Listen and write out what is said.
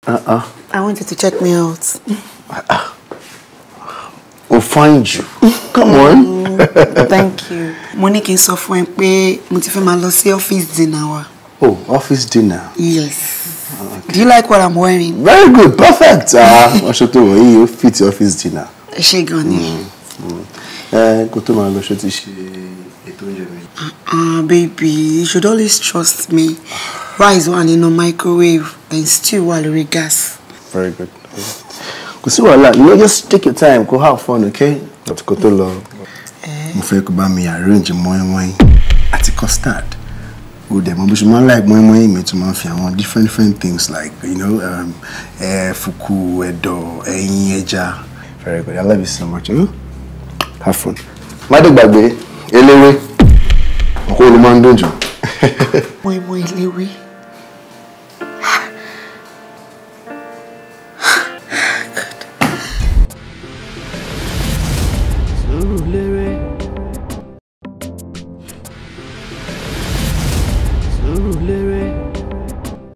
I want you to check me out. We'll find you. Come on. Thank you. Monique is suffering pé mo ti fẹ́ máa lọ sí office dinner. Oh, office dinner. Yes. Okay. Do you like what I'm wearing? Very good. Perfect. I should do you fit your office dinner. She gone. Go to my lotion to baby, you should always trust me. Rice one in a microwave, then stew while we gas. Very good. Just take your time, go have fun, okay? But go to love. Me arrange moi at the custard. With them, but you like moi me to mafia different things like fuku, edo, eja. Very good. I love you so much. Have fun. Madam Bagbe, elewe. Ko lo man donju. Moi elewe.